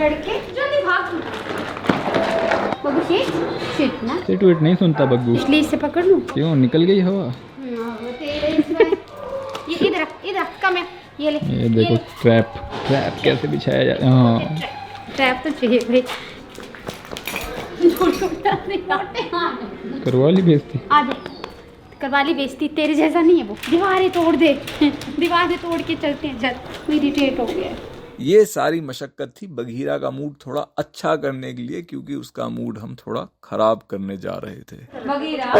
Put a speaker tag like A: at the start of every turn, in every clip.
A: लड़के जल्दी भाग तू। बग्गू शिट ना,
B: सिट विट नहीं सुनता बग्गू,
A: इसलिए इसे पकड़ लूं।
B: क्यों निकल गई हवा?
A: वो तेरे इसमें ये इधर कम है, ये ले।
B: ये देखो ट्रैप कैसे बिछाया जाता है। हाँ
A: ट्रैप तो चाहिए भाई।
B: करवा ली बेइज्जती।
A: आ जा, करवा ली बेइज्जती, तेरे जैसा नहीं है वो। दीवारें तोड़ दे दीवारें तोड़ के चलते हैं। जब इरिटेट हो गया।
C: ये सारी मशक्कत थी बगीरा का मूड थोड़ा अच्छा करने के लिए, क्योंकि उसका मूड हम थोड़ा खराब करने जा रहे थे।
D: बगीरा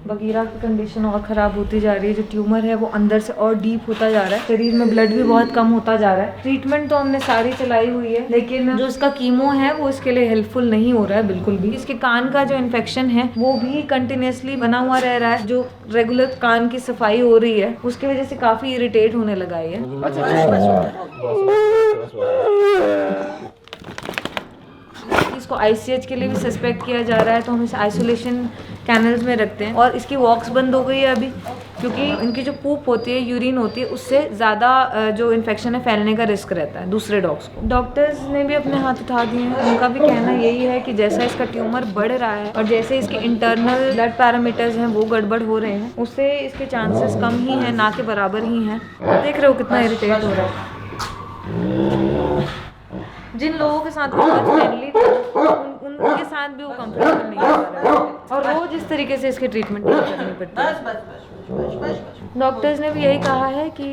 D: बगीरा की कंडीशन और ख़राब होती जा रही है। जो ट्यूमर है वो अंदर से और डीप होता जा रहा है, शरीर में ब्लड भी बहुत कम होता जा रहा है। ट्रीटमेंट तो हमने सारी चलाई हुई है, लेकिन जो इसका कीमो है वो इसके लिए हेल्पफुल नहीं हो रहा है बिल्कुल भी। इसके कान का जो इन्फेक्शन है वो भी कंटिन्यूसली बना हुआ रह रहा है। जो रेगुलर कान की सफाई हो रही है उसकी वजह से काफ़ी इरिटेट होने लगा है। इसको ICH के लिए भी सस्पेक्ट किया जा रहा है, तो हम इसे आइसोलेशन कैनल्स में रखते हैं। और इसकी वॉक्स बंद हो गई है अभी, क्योंकि इनकी जो पूप होती है, यूरिन होती है, उससे ज़्यादा जो इन्फेक्शन है फैलने का रिस्क रहता है दूसरे डॉग्स को। डॉक्टर्स ने भी अपने हाथ उठा दिए हैं। उनका भी कहना यही है कि जैसा इसका ट्यूमर बढ़ रहा है और जैसे इसके इंटरनल ब्लड पैरामीटर्स हैं वो गड़बड़ हो रहे हैं, उससे इसके चांसेस कम ही हैं, ना के बराबर ही हैं। देख रहे हो कितना इरिटेट हो रहा है। जिन लोगों के साथ वो बहुत फ्रेंडली थे उनके साथ भी वो कंफर्टेबल नहीं हो रहा है, और रोज इस तरीके से इसकी ट्रीटमेंट करनी पड़ती है। डॉक्टर्स ने भी यही कहा है कि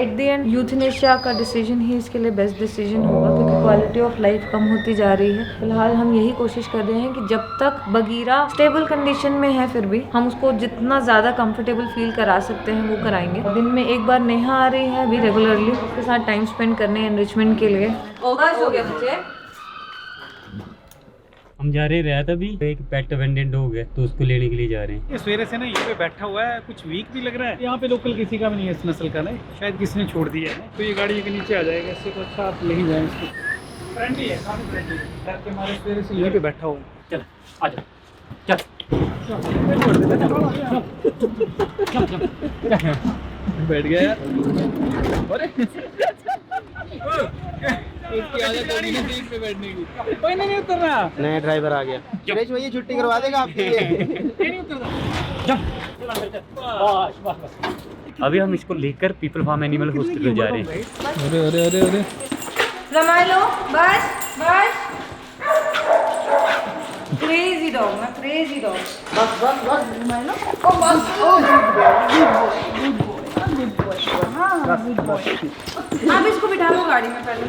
D: एट द एंड यूथनेशिया का डिसीजन ही इसके लिए बेस्ट डिसीजन होगा, क्योंकि क्वालिटी ऑफ लाइफ कम होती जा रही है। फिलहाल हम यही कोशिश कर रहे हैं कि जब तक बगीरा स्टेबल कंडीशन में है फिर भी हम उसको जितना ज़्यादा कंफर्टेबल फील करा सकते हैं वो कराएंगे। दिन में एक बार नेहा आ रही है अभी रेगुलरली, उसके साथ टाइम स्पेंड करने एनरिचमेंट के लिए। हो गया बच्चे,
E: हम जा रहे हैं अभी, एक पेट अबेंडेंट डॉग है तो उसको लेने के लिए जा रहे हैं।
F: ये सवेरे से ना यहीं पे बैठा हुआ है, कुछ वीक भी लग रहा है। यहाँ पे लोकल किसी का भी नहीं है इस नस्ल का, नहीं शायद किसी ने छोड़ दिया है, तो ये गाड़ी के नीचे आ जाएगा। इससे तो अच्छा आप ले ही जाए इसको। फ्रेंडली है, काफी फ्रेंडली है। डर के मारे सवेरे से यहीं पे बैठा हुआ।
E: चल आ जा, चल
B: बैठ गया यार। अरे उसकी आदत होगी ना सीट पे बैठने की।
F: कोई नहीं उतर रहा।
G: नया ड्राइवर आ गया, सुरेश भैया छुट्टी करवा देगा आपके लिए।
E: अभी हम इसको लेकर पीपल फार्म एनिमल हॉस्पिटल जा रहे हैं।
B: अरे अरे अरे अरे
D: रमा लो, बस बस। क्रेजी डॉग ना, क्रेजी डॉग। बस बस बस रमा लो। ओ बस, ओ गुड बॉय। हाँ गुड बॉय। आप इसको बिठा लो गाड़ी में पहले।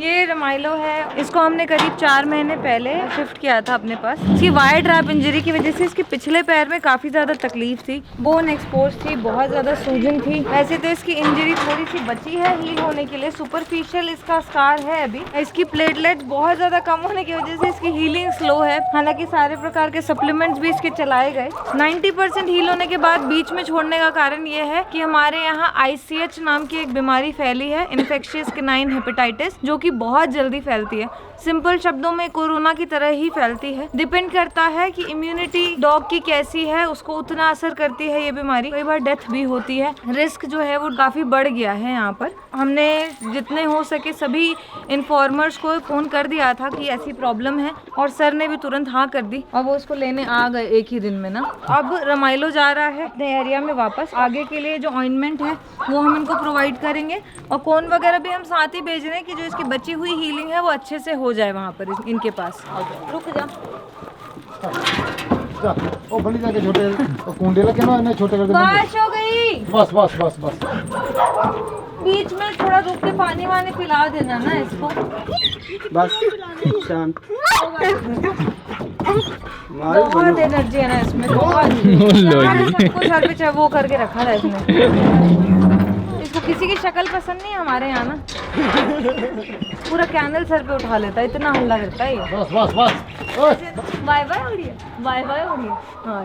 D: ये रमाइलो है, इसको हमने करीब 4 महीने पहले शिफ्ट किया था अपने पास। इसकी वायर ट्रैप इंजरी की वजह से इसके पिछले पैर में काफ़ी ज़्यादा तकलीफ थी, बोन एक्सपोज थी, बहुत ज़्यादा सूजन थी। वैसे तो इसकी इंजरी थोड़ी सी बची है हील होने के लिए, सुपरफिशियल इसका स्कार है अभी। इसकी प्लेटलेट बहुत ज़्यादा कम होने की वजह से इसकी हीलिंग स्लो है। हालांकि सारे प्रकार के सप्लीमेंट्स भी इसके चलाए गए। 90% हील होने के बाद बीच में छोड़ने का कारण ये है कि हमारे यहाँ ICH नाम की एक बीमारी फैली है, इन्फेक्शियस कैनाइन हेपेटाइटिस, जो कि बहुत जल्दी फैलती है। सिंपल शब्दों में कोरोना की तरह ही फैलती है। डिपेंड करता है कि इम्यूनिटी डॉग की कैसी है, उसको उतना असर करती है ये बीमारी। कई बार डेथ भी होती है। रिस्क जो है वो काफ़ी बढ़ गया है यहाँ पर। हमने जितने हो सके सभी इन्फॉर्मर्स को फ़ोन कर दिया था कि ऐसी प्रॉब्लम है, और सर ने भी तुरंत हाँ कर दी और वो उसको लेने आ गए एक ही दिन में ना। अब रमाइलो जा रहा है अपने एरिया में वापस। आगे के लिए जो ऑइंटमेंट है वो हम इनको प्रोवाइड करेंगे, और कोन वगैरह भी हम साथ ही भेज रहे हैं कि जो इसकी बची हुई हीलिंग है वो अच्छे से हो जाए वहाँ पर इनके पास। रुक जा,
G: ओ बड़ी जाके छोटे कुंडे लगे ना, छोटे कर दे।
D: बारिश हो गई,
G: बस बस बस बस।
D: बीच में थोड़ा रुक के पानी वानी पिला देना ना इसको,
G: बस शांत।
D: बहुत एनर्जी है ना इसमें, सबको सर पे वो करके रखा था इसने। इसको किसी की शक्ल पसंद नहीं है हमारे यहाँ ना, पूरा कैनल सर पे उठा लेता है, इतना हल्ला करता है ये।
G: बस बस बस।
D: बाय बाय उड़िए, बाय बाय उड़िए। हाँ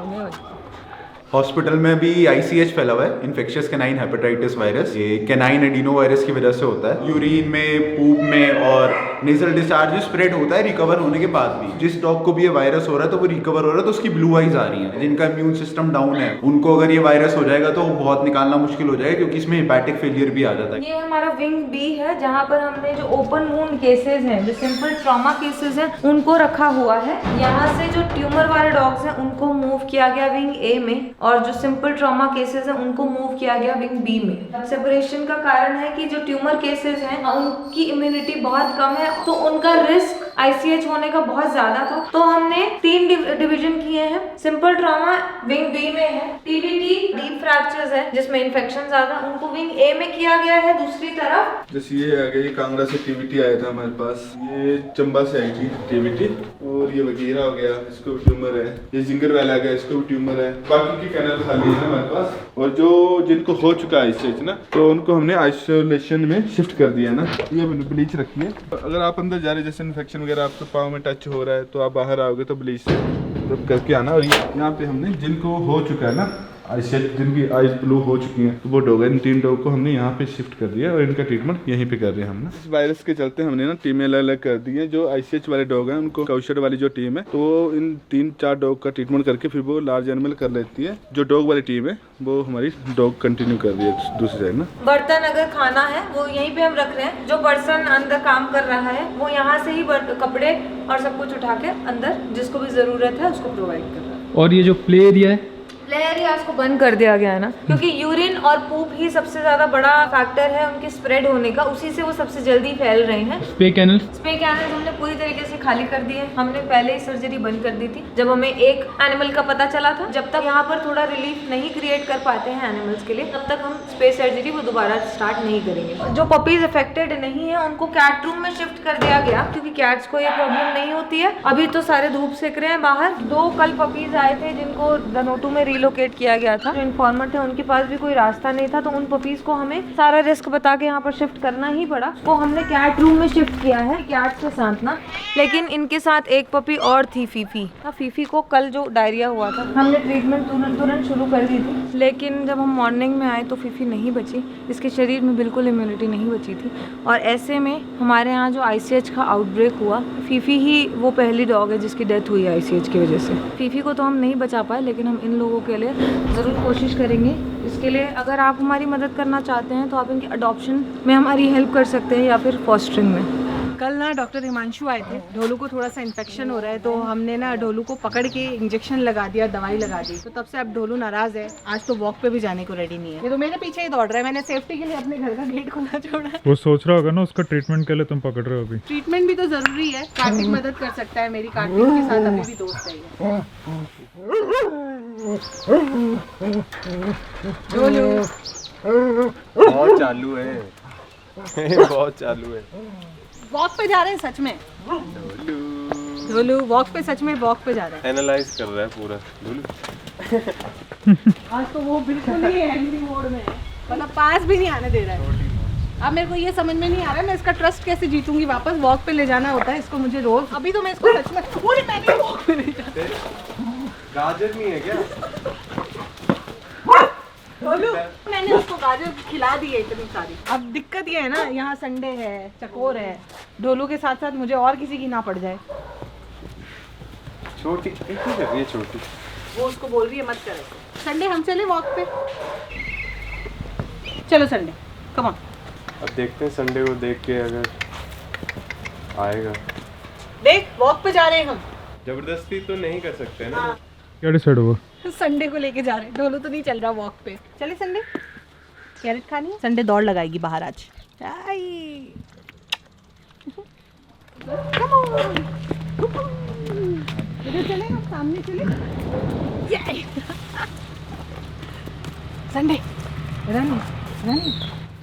H: हॉस्पिटल में भी ICH फैला हुआ है, इन्फेक्शियस कैनाइन हेपेटाइटिस वायरस। ये कैनाइन एडिनो वायरस की वजह से होता है। यूरिन में, पूप में और नेजल डिस्चार्ज स्प्रेड होता है रिकवर होने के बाद भी। जिस डॉग को भी ये वायरस हो रहा है तो वो रिकवर हो रहा है तो उसकी ब्लू आइज आ रही है। जिनका इम्यून सिस्टम डाउन है उनको अगर ये वायरस हो जाएगा तो बहुत निकालना मुश्किल हो जाएगा, क्योंकि इसमें हेपेटिक फेलियर भी आ जाता है।
D: ये हमारा विंग बी है, जहाँ पर हमने जो ओपन वुंड केसेस हैं, जो सिंपल ट्रॉमा केसेस हैं, उनको रखा हुआ है। यहाँ से जो ट्यूमर वाले डॉग्स हैं उनको मूव किया गया विंग ए में, और जो सिंपल ट्रॉमा केसेस हैं उनको मूव किया गया विंग बी में। सेपरेशन का कारण है कि जो ट्यूमर केसेस हैं उनकी इम्यूनिटी बहुत कम है, तो उनका रिस्क ICH होने का बहुत ज्यादा था। तो हमने 3 डिवीजन किए हैं। सिंपल ट्रॉमा विंग बी में है, TBT डीप फ्रैक्चर्स है जिसमें इन्फेक्शन ज्यादा, उनको विंग ए में किया गया है। दूसरी तरफ
I: जैसे ये आ गया, ये कांगड़ा से TBT आया था हमारे पास, ये चंबा से आई थी TBT, और ये वगीरा हो गया, इसको भी ट्यूमर है। ये जिंगर वाला आ गया, इसको भी ट्यूमर है। बाकी की कैनल खाली है हमारे पास। और जो जिनको हो चुका है ICH ना, तो उनको हमने आइसोलेशन में शिफ्ट कर दिया ना। ये ब्लीच रखी है, अगर आप अंदर जा रहे जैसे इन्फेक्शन वगैरह आपके पाँव में टच हो रहा है तो आप बाहर आओगे तो ब्लीच से रब करके आना। और यहाँ पे हमने जिनको हो चुका है ना ICH, जिनकी आइज ब्लू हो चुकी हैं, तो वो डॉग है, इन 3 डॉग को हमने यहाँ पे शिफ्ट कर दिया और इनका ट्रीटमेंट यहीं पे कर रहे हैं हम ना। इस वायरस के चलते हमने ना टीमें अलग अलग कर दी हैं। जो ICH वाले डॉग हैं उनको काउशर वाली जो टीम है, तो इन 3-4 डॉग का ट्रीटमेंट करके फिर वो लार्ज एनिमल कर लेती है। जो डॉग वाली टीम है वो हमारी डॉग कंटिन्यू कर रही है दूसरी साइड ना।
D: बर्तन अगर खाना है वो यहीं पे हम रख रहे हैं। जो पर्सन अंदर काम कर रहा है वो यहाँ से ही कपड़े और सब कुछ उठा के अंदर जिसको भी जरूरत है उसको प्रोवाइड कर रहा है।
B: और ये जो प्ले एरिया है,
D: प्ले एरिया को बंद कर दिया गया है ना, क्योंकि यूरिन और पूप ही सबसे ज्यादा बड़ा फैक्टर है उनके स्प्रेड होने का, उसी से वो सबसे जल्दी फैल रहे हैं।
B: स्पे कैनल
D: हमने पूरी तरीके से खाली कर दिए। हमने पहले ही सर्जरी बंद कर दी थी जब हमें एक एनिमल का पता चला था। जब तक यहाँ पर थोड़ा रिलीफ नहीं क्रिएट कर पाते हैं एनिमल्स के लिए, तब तक हम स्पे सर्जरी वो दोबारा स्टार्ट नहीं करेंगे। जो पपीज अफेक्टेड नहीं है उनको कैट रूम में शिफ्ट कर दिया गया, क्योंकि कैट्स को ये प्रॉब्लम नहीं होती है। अभी तो सारे धूप सेक रहे हैं बाहर। 2 कल पपीज आए थे जिनको धनोटू में रिलोकेट किया गया था। जो इन्फॉर्मर थे उनके पास भी कोई रास्ता नहीं था, तो उन पपीज को हमें सारा रिस्क बता के यहाँ पर शिफ्ट करना ही पड़ा। वो हमने कैट रूम में शिफ्ट किया है कैट्स के साथ ना। लेकिन इनके साथ एक पपी और थी, फीफी। फीफी को कल जो डायरिया हुआ था हमने ट्रीटमेंट तुरंत शुरू कर दी थी, लेकिन जब हम मॉर्निंग में आए तो फीफी नहीं बची। इसके शरीर में बिल्कुल इम्यूनिटी नहीं बची थी, और ऐसे में हमारे यहाँ जो ICH का आउटब्रेक हुआ, फीफी ही वो पहली डॉग है जिसकी डेथ हुई है ICH की वजह से। फीफी को तो हम नहीं बचा पाए, लेकिन हम इन लोगों के लिए ज़रूर कोशिश करेंगे। इसके लिए अगर आप हमारी मदद करना चाहते हैं तो आप इनकी अडॉप्शन में हमारी हेल्प कर सकते हैं, या फिर फॉस्टरिंग में।
J: कल ना डॉक्टर हिमांशु आए थे। ढोलू को थोड़ा सा इन्फेक्शन हो रहा है, तो हमने ना ढोलू को पकड़ के इंजेक्शन लगा दिया, दवाई लगा दी। तो तब से अब ढोलू नाराज है, आज तो वॉक पे भी जाने को रेडी नहीं है। ये तो मेरे पीछे ही दौड़ रहा है। मैंने सेफ्टी के लिए अपने घर का गेट खुला छोड़ा।
K: वो सोच रहा होगा ना उसका ट्रीटमेंट के लिए तुम पकड़ रहे हो अभी।
J: ट्रीटमेंट भी तो जरूरी है। कार्तिक मदद कर सकता है मेरी, कार्तिक के साथ अभी भी दोस्त है ये। ढोलू
G: बहुत चालू है बहुत चालू है।
J: वॉक पे जा रहे हैं सच में। ढोलू वॉक पे, सच में वॉक पे जा रहा है।
G: एनालाइज कर रहा है पूरा ढोलू।
J: आज तो वो बिल्कुल ही एंग्री मोड में है, मतलब पास भी नहीं आने दे रहा है। अब मेरे को ये समझ में नहीं आ रहा है मैं इसका ट्रस्ट कैसे जीतूंगी वापस। वॉक पे ले जाना होता है इसको मुझे रोज। अभी तो मैं इसको सच में वॉक पे ले जाती।
G: गाजर नहीं है क्या?
J: मैंने उसको गाजर खिला दी है इतनी सारी। अब दिक्कत ये है ना, यहाँ संडे है, चकोर है, ढोलू के साथ साथ मुझे और किसी की ना पड़ जाए।
G: छोटी कर रही है, छोटी
J: वो उसको बोल रही है मत करे। संडे हम चले वॉक पे, चलो संडे कम ऑन।
G: अब देखते हैं संडे को देख के अगर आएगा।
J: देख वॉक पे जा रहे हैं हम,
G: जबरदस्ती तो नहीं कर सकते ना।
K: क्या डिसाइड हुआ?
J: संडे को लेके जा रहे हैं। ढोलू तो नहीं चल रहा वॉक पे। चले संडे, कैरेट खानी है। संडे दौड़ लगाएगी बाहर आज। इधर चले, हम सामने चले। Sunday run.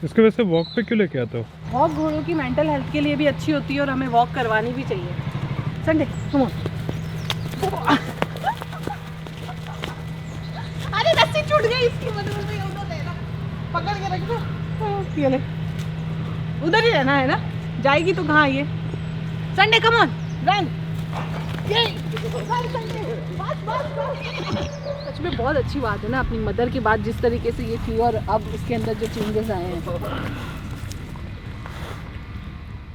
K: इसके वजह से वॉक पे क्यों लेके आता हो?
J: वॉक घोड़ों की मेंटल हेल्थ के लिए भी अच्छी होती है और हमें वॉक करवानी भी चाहिए। संडे सुनो, अरे रस्सी छूट गई इसकी मदद में। पकड़ के रख दो, ये ले। उधर ही रहना है ना, जाएगी तो कहाँ ये। Sunday come on run. ये संडे सच में बहुत अच्छी बात है ना, अपनी मदर की बात जिस तरीके से ये थी और अब उसके अंदर जो चेंजेस आए हैं।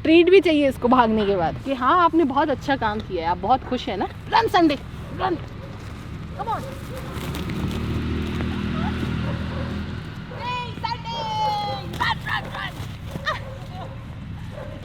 J: ट्रीट भी चाहिए इसको भागने के बाद कि हाँ आपने बहुत अच्छा काम किया है, आप बहुत खुश है ना। Run Sunday run, come on.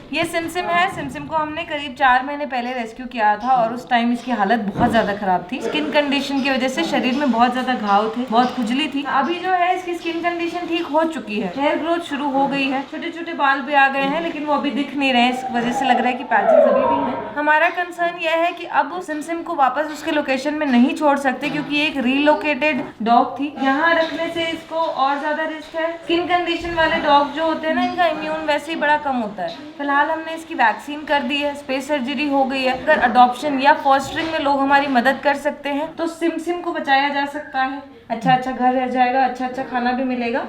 D: ये सिमसिम है। सिमसिम को हमने करीब 4 महीने पहले रेस्क्यू किया था और उस टाइम इसकी हालत बहुत ज़्यादा ख़राब थी। स्किन कंडीशन की वजह से शरीर में बहुत ज़्यादा घाव थे, बहुत खुजली थी। अभी जो है इसकी स्किन कंडीशन ठीक हो चुकी है, हेयर ग्रोथ शुरू हो गई है, छोटे छोटे बाल भी आ गए हैं, लेकिन वो अभी दिख नहीं रहे हैं। इस वजह से लग रहा है कि पैचेस अभी भी हैं। हमारा कंसर्न यह है कि अब सिमसिम को वापस उसके लोकेशन में नहीं छोड़ सकते, क्योंकि एक रीलोकेटेड डॉग थी। यहाँ रखने से इसको और ज़्यादा रिस्क है। स्किन कंडीशन वाले डॉग जो होते हैं ना, इनका इम्यून वैसे ही बड़ा कम होता है। फिलहाल हमने इसकी वैक्सीन कर दी है, स्पेस सर्जरी हो गई है। अगर अडॉप्शन या फॉस्टरिंग में लोग हमारी मदद कर सकते हैं तो सिमसिम को बचाया जा सकता है। अच्छा अच्छा घर रह जाएगा, अच्छा अच्छा खाना भी मिलेगा,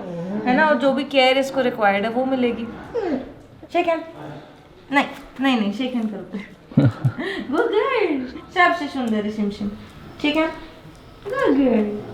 D: है ना, और जो भी केयर इसको रिक्वायर्ड है वो मिलेगी। शेक हैंड, नहीं नहीं नहीं, शेक हैंड करो। गुड गर्ल, सबसे सुंदर है सिमसिम। ठीक है, गुड गर्ल।